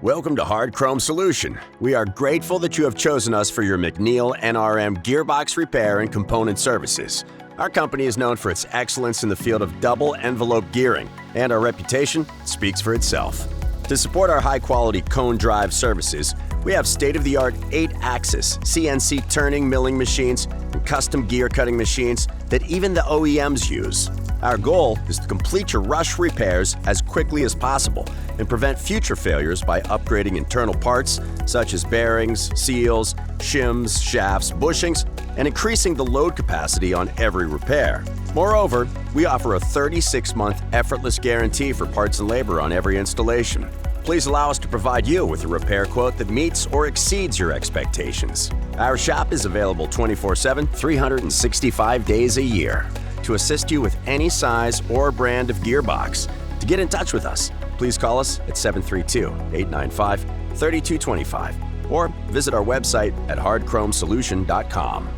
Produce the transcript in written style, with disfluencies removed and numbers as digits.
Welcome to Hard Chrome Solution. We are grateful that you have chosen us for your McNeil NRM gearbox repair and component services. Our company is known for its excellence in the field of double envelope gearing, and our reputation speaks for itself. To support our high-quality cone drive services, we have state-of-the-art 8-axis CNC turning milling machines and custom gear cutting machines that even the OEMs use. Our goal is to complete your rush repairs as quickly as possible and prevent future failures by upgrading internal parts such as bearings, seals, shims, shafts, bushings, and increasing the load capacity on every repair. Moreover, we offer a 36-month effortless guarantee for parts and labor on every installation. Please allow us to provide you with a repair quote that meets or exceeds your expectations. Our shop is available 24/7, 365 days a year to assist you with any size or brand of gearbox. To get in touch with us, please call us at 732-895-3225 or visit our website at hardchromesolution.com.